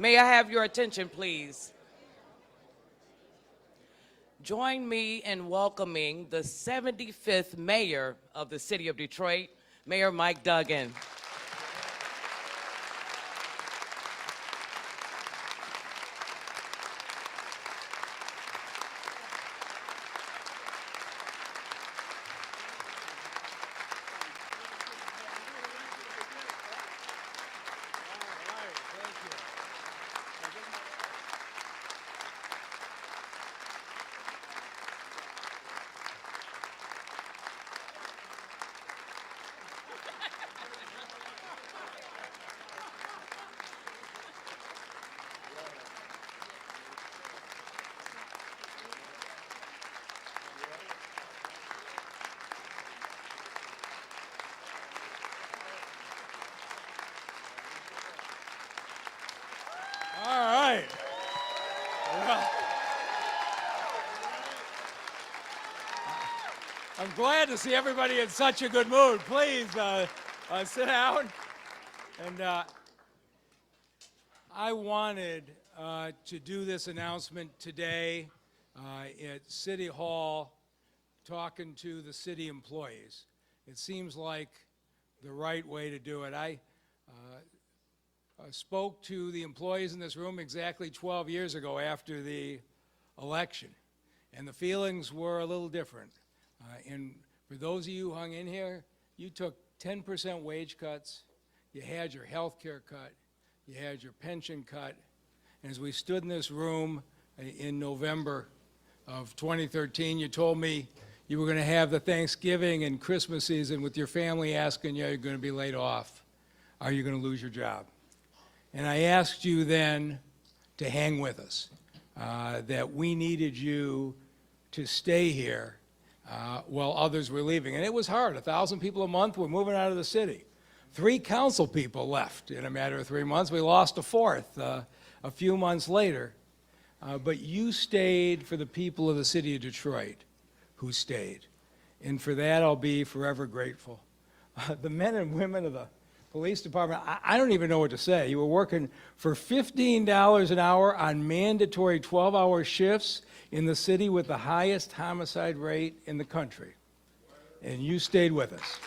May I have your attention, please? Join me in welcoming the 75th mayor of the city of Detroit, Mayor Mike Duggan. I'm glad to see everybody in such a good mood. Please sit down. And I wanted to do this announcement today at City Hall, talking to the city employees. It seems like the right way to do it. I spoke to the employees in this room exactly 12 years ago after the election, and the feelings were a little different. And for those of you who hung in here, you took 10% wage cuts, you had your health care cut, you had your pension cut, and as we stood in this room in November of 2013, you told me you were going to have the Thanksgiving and Christmas season with your family asking you, are you going to be laid off? Are you going to lose your job? And I asked you then to hang with us, that we needed you to stay here while others were leaving. And it was hard. 1,000 people a month were moving out of the city. 3 council people left in a matter of 3 months. We lost a 4th a few months later. But you stayed for the people of the city of Detroit who stayed. And for that, I'll be forever grateful. The men and women of the police department, I don't even know what to say. You were working for $15 an hour on mandatory 12-hour shifts in the city with the highest homicide rate in the country. And you stayed with us.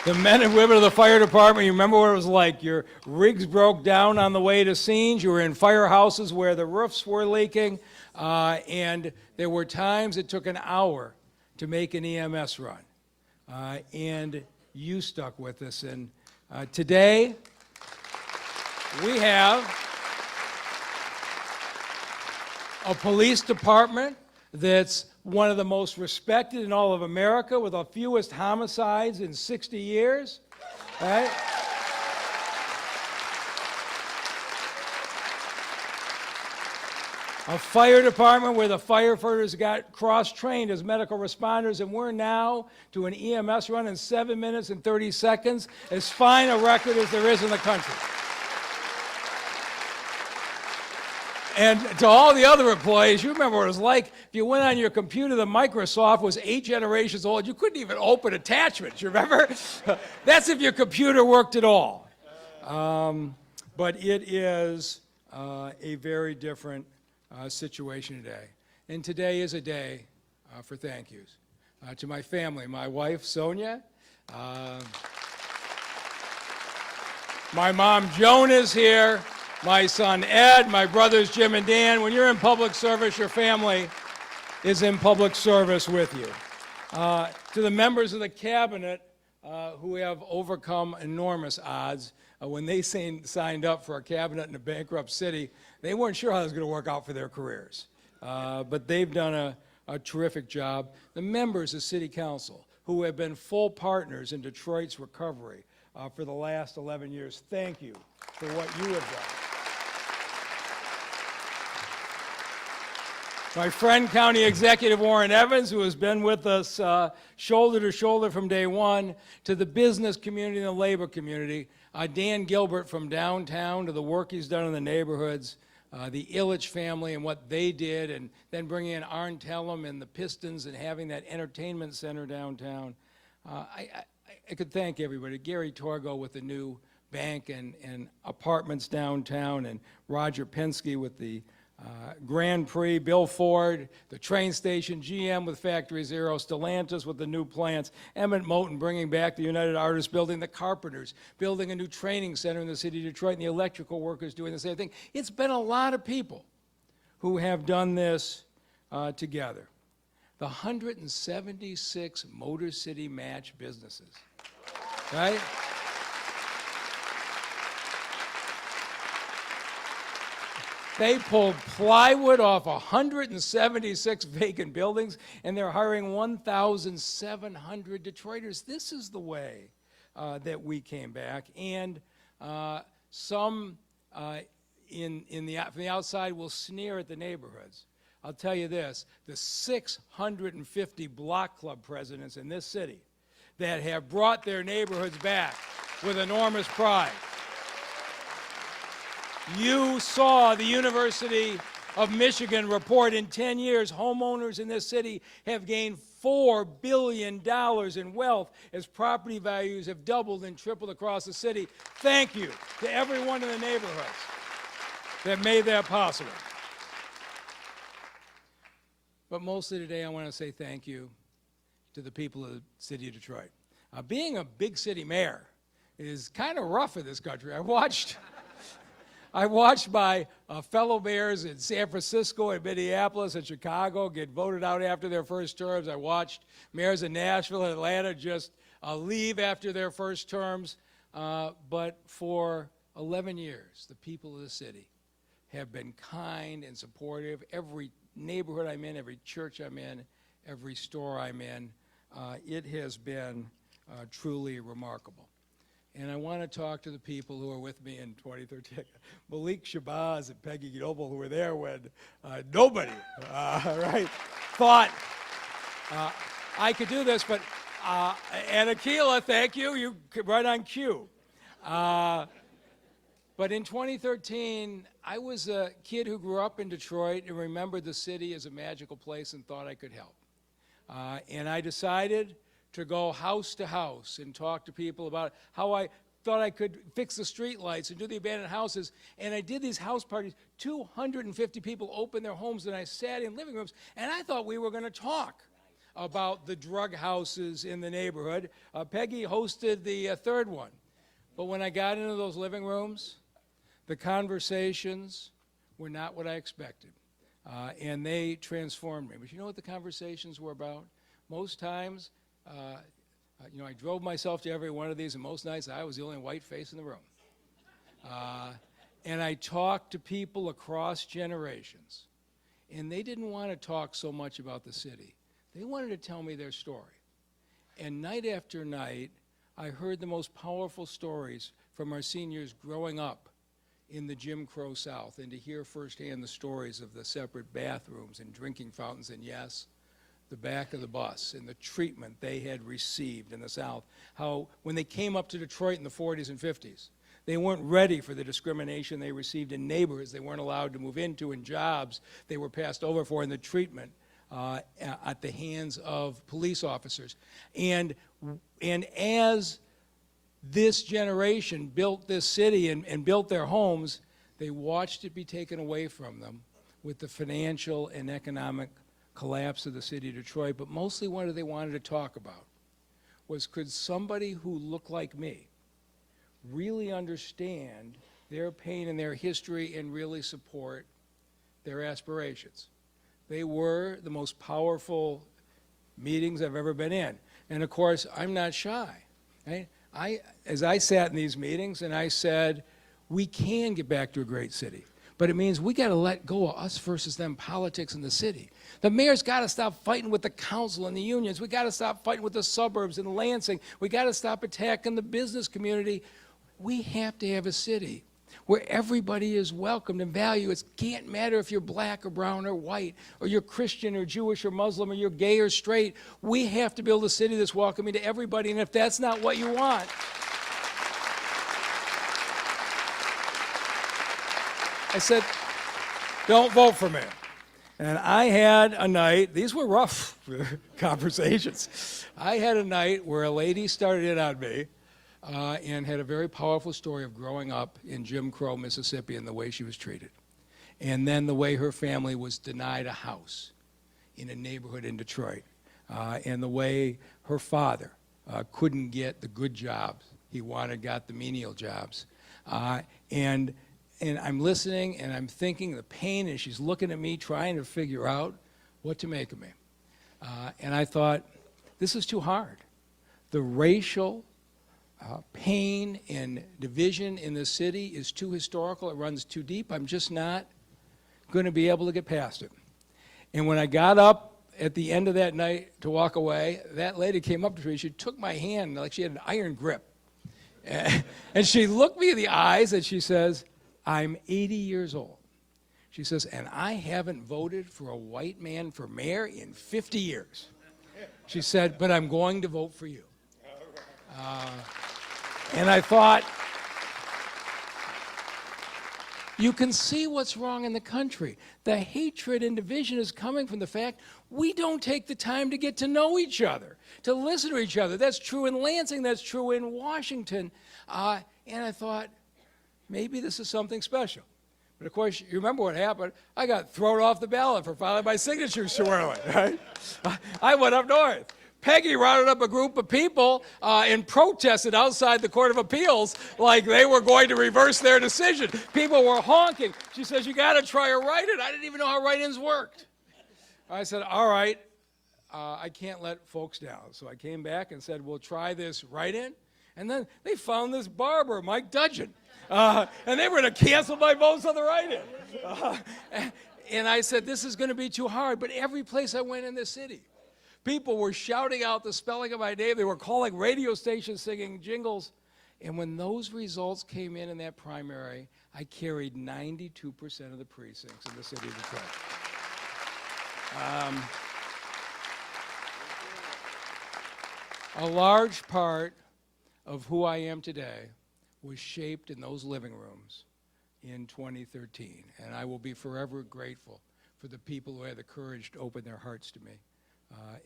The men and women of the fire department, you remember what it was like. Your rigs broke down on the way to scenes. You were in firehouses where the roofs were leaking. And there were times it took an hour to make an EMS run. And you stuck with us. And today, we have a police department that's one of the most respected in all of America, with the fewest homicides in 60 years, right? A fire department where the firefighters got cross-trained as medical responders, and we're now to an EMS run in 7 minutes and 30 seconds, as fine a record as there is in the country. And to all the other employees, you remember what it was like. If you went on your computer, the Microsoft was 8 generations old. You couldn't even open attachments, you remember? That's if your computer worked at all. But it is a very different situation today. And today is a day for thank yous. To my family, my wife, Sonia. My mom, Joan, is here. My son, Ed, my brothers, Jim and Dan. When you're in public service, your family is in public service with you. To the members of the cabinet who have overcome enormous odds. When they signed up for a cabinet in a bankrupt city, they weren't sure how it was going to work out for their careers. But they've done a terrific job. The members of City Council who have been full partners in Detroit's recovery for the last 11 years, thank you for what you have done. My friend, County Executive Warren Evans, who has been with us shoulder to shoulder from day one, to the business community and the labor community. Dan Gilbert from downtown, to the work he's done in the neighborhoods. the Illich family and what they did, and then bringing in Arn Tellem and the Pistons and having that entertainment center downtown. I could thank everybody. Gary Torgo with the new bank and apartments downtown, and Roger Penske with the Grand Prix, Bill Ford, the train station, GM with Factory Zero, Stellantis with the new plants, Emmett Moten bringing back the United Artists Building, the Carpenters building a new training center in the city of Detroit, and the electrical workers doing the same thing. It's been a lot of people who have done this together. The 176 Motor City Match businesses, right? They pulled plywood off 176 vacant buildings, and they're hiring 1,700 Detroiters. This is the way that we came back. And some from the outside will sneer at the neighborhoods. I'll tell you this, the 650 block club presidents in this city that have brought their neighborhoods back with enormous pride. You saw the University of Michigan report in 10 years, homeowners in this city have gained $4 billion in wealth as property values have doubled and tripled across the city. Thank you to everyone in the neighborhoods that made that possible. But mostly today, I want to say thank you to the people of the city of Detroit. Being a big city mayor is kind of rough in this country. I watched my fellow mayors in San Francisco and Minneapolis and Chicago get voted out after their first terms. I watched mayors in Nashville and Atlanta just leave after their first terms. But for 11 years, the people of the city have been kind and supportive. Every neighborhood I'm in, every church I'm in, every store I'm in, it has been truly remarkable. And I want to talk to the people who are with me in 2013. Malik Shabazz and Peggy Noble, who were there when nobody, thought I could do this. But, and Akila, thank you. You right on cue. But in 2013, I was a kid who grew up in Detroit and remembered the city as a magical place and thought I could help. And I decided to go house to house and talk to people about how I thought I could fix the street lights and do the abandoned houses. And I did these house parties. 250 people opened their homes, and I sat in living rooms, and I thought we were going to talk about the drug houses in the neighborhood. Peggy hosted the third one. But when I got into those living rooms, the conversations were not what I expected. And they transformed me. But you know what the conversations were about? Most times, I drove myself to every one of these, and most nights I was the only white face in the room. And I talked to people across generations, and they didn't want to talk so much about the city. They wanted to tell me their story. And night after night, I heard the most powerful stories from our seniors growing up in the Jim Crow South, and to hear firsthand the stories of the separate bathrooms and drinking fountains, and yes, the back of the bus and the treatment they had received in the South. How when they came up to Detroit in the 40s and 50s, they weren't ready for the discrimination they received in neighborhoods they weren't allowed to move into, and jobs they were passed over for, and the treatment at the hands of police officers. And as this generation built this city and built their homes, they watched it be taken away from them with the financial and economic collapse of the city of Detroit. But mostly what they wanted to talk about was, could somebody who looked like me really understand their pain and their history and really support their aspirations? They were the most powerful meetings I've ever been in. And of course, I'm not shy. Right? As I sat in these meetings and I said, we can get back to a great city, but it means we got to let go of us versus them politics in the city. The mayor's got to stop fighting with the council and the unions. We got to stop fighting with the suburbs and Lansing. We got to stop attacking the business community. We have to have a city where everybody is welcomed and valued. It can't matter if you're black or brown or white, or you're Christian or Jewish or Muslim, or you're gay or straight. We have to build a city that's welcoming to everybody, and if that's not what you want, I said, don't vote for me. And I had a night, these were rough conversations. I had a night where a lady started in on me and had a very powerful story of growing up in Jim Crow, Mississippi, and the way she was treated. And then the way her family was denied a house in a neighborhood in Detroit. And the way her father couldn't get the good jobs he wanted, got the menial jobs. And I'm listening and I'm thinking the pain, and she's looking at me trying to figure out what to make of me. And I thought, this is too hard. The racial pain and division in the city is too historical. It runs too deep. I'm just not going to be able to get past it. And when I got up at the end of that night to walk away, that lady came up to me. She took my hand like she had an iron grip. And she looked me in the eyes and she says, I'm 80 years old. She says, and I haven't voted for a white man for mayor in 50 years. She said, but I'm going to vote for you. And I thought, you can see what's wrong in the country. The hatred and division is coming from the fact we don't take the time to get to know each other, to listen to each other. That's true in Lansing, that's true in Washington. And I thought, maybe this is something special. But of course, you remember what happened. I got thrown off the ballot for filing my signatures too early, right? I went up north. Peggy rounded up a group of people and protested outside the Court of Appeals like they were going to reverse their decision. People were honking. She says, you got to try a write-in. I didn't even know how write-ins worked. I said, all right, I can't let folks down. So I came back and said, we'll try this write-in. And then they found this barber, Mike Duggan. And they were going to cancel my votes on the write-in. And I said, this is going to be too hard. But every place I went in this city, people were shouting out the spelling of my name. They were calling radio stations, singing jingles. And when those results came in that primary, I carried 92% of the precincts in the city of Detroit. A large part of who I am today was shaped in those living rooms in 2013. And I will be forever grateful for the people who had the courage to open their hearts to me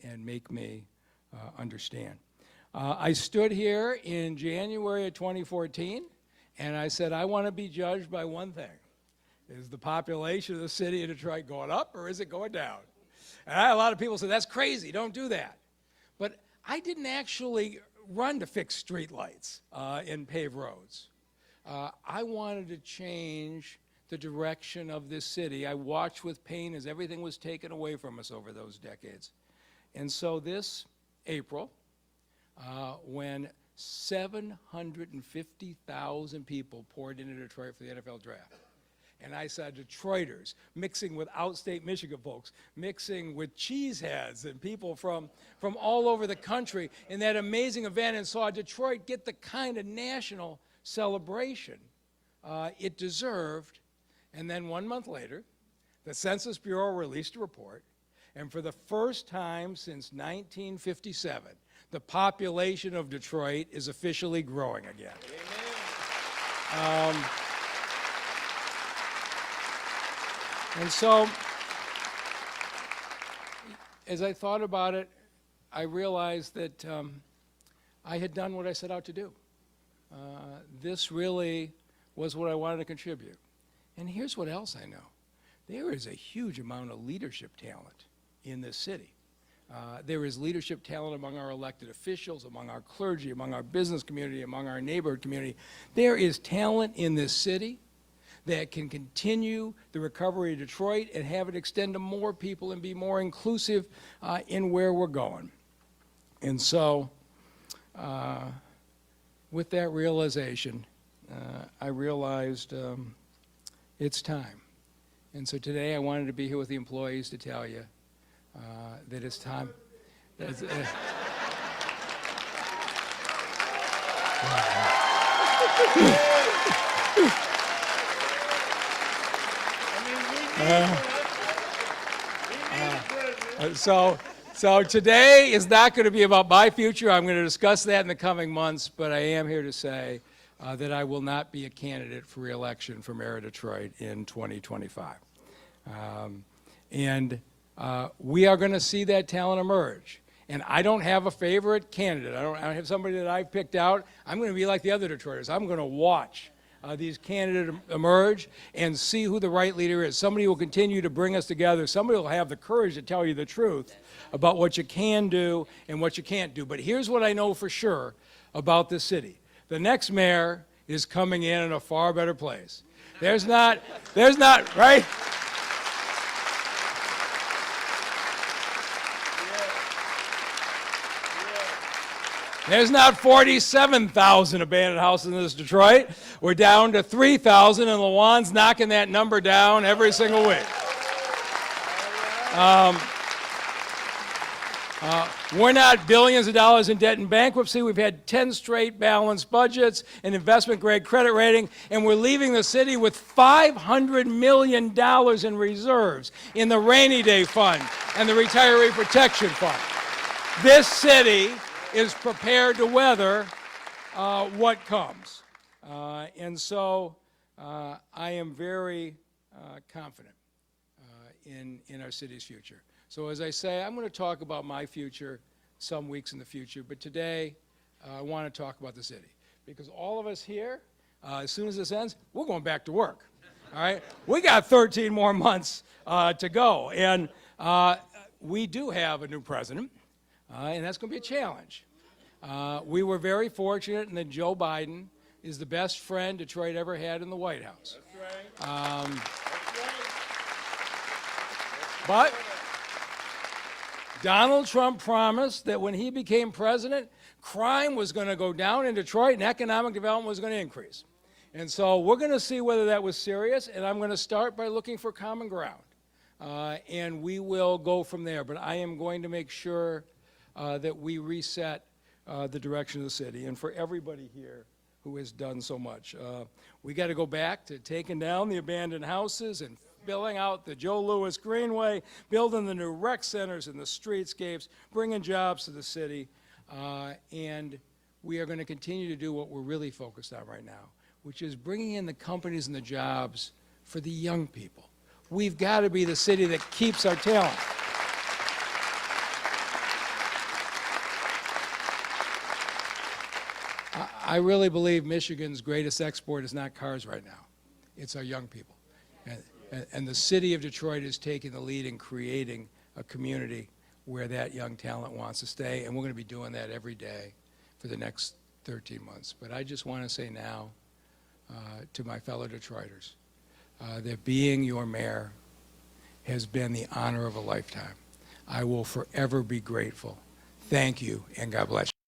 and make me understand. I stood here in January of 2014, and I said, I want to be judged by one thing. Is the population of the city of Detroit going up, or is it going down? And I had a lot of people say, that's crazy, don't do that. But I didn't actually run to fix streetlights and pave roads. I wanted to change the direction of this city. I watched with pain as everything was taken away from us over those decades. And so this April, when 750,000 people poured into Detroit for the NFL draft, and I saw Detroiters mixing with outstate Michigan folks, mixing with cheeseheads and people from all over the country in that amazing event, and saw Detroit get the kind of national celebration it deserved. And then 1 month later, the Census Bureau released a report, and for the first time since 1957, the population of Detroit is officially growing again. Amen. And so, as I thought about it, I realized that I had done what I set out to do. This really was what I wanted to contribute. And here's what else I know. There is a huge amount of leadership talent in this city. There is leadership talent among our elected officials, among our clergy, among our business community, among our neighborhood community. There is talent in this city that can continue the recovery of Detroit and have it extend to more people and be more inclusive in where we're going. And so, with that realization, I realized it's time. And so today I wanted to be here with the employees to tell you that it's time. So today is not going to be about my future. I'm going to discuss that in the coming months, but I am here to say that I will not be a candidate for re-election for mayor of Detroit in 2025. We are going to see that talent emerge. And I don't have a favorite candidate. I don't have somebody that I've picked out. I'm going to be like the other Detroiters. I'm going to watch these candidates emerge and see who the right leader is. Somebody who will continue to bring us together. Somebody who will have the courage to tell you the truth about what you can do and what you can't do. But here's what I know for sure about this city. The next mayor is coming in a far better place. There's not, right? There's not 47,000 abandoned houses in this Detroit. We're down to 3,000, and LaJuan's knocking that number down every single week. We're not billions of dollars in debt and bankruptcy. We've had 10 straight balanced budgets, an investment-grade credit rating, and we're leaving the city with $500 million in reserves in the rainy day fund and the retiree protection fund. This city is prepared to weather what comes. And so I am very confident in our city's future. So as I say, I'm going to talk about my future some weeks in the future, but today I want to talk about the city. Because all of us here, as soon as this ends, we're going back to work. All right? We got 13 more months to go. And we do have a new president, and that's going to be a challenge. We were very fortunate in that Joe Biden is the best friend Detroit ever had in the White House. That's right. But Donald Trump promised that when he became president, crime was going to go down in Detroit and economic development was going to increase. And so we're going to see whether that was serious, and I'm going to start by looking for common ground. And we will go from there. But I am going to make sure that we reset the direction of the city, and for everybody here who has done so much. We got to go back to taking down the abandoned houses and filling out the Joe Louis Greenway, building the new rec centers and the streetscapes, bringing jobs to the city, and we are going to continue to do what we're really focused on right now, which is bringing in the companies and the jobs for the young people. We've got to be the city that keeps our talent. I really believe Michigan's greatest export is not cars right now. It's our young people. And the city of Detroit is taking the lead in creating a community where that young talent wants to stay, and we're going to be doing that every day for the next 13 months. But I just want to say now to my fellow Detroiters that being your mayor has been the honor of a lifetime. I will forever be grateful. Thank you, and God bless you.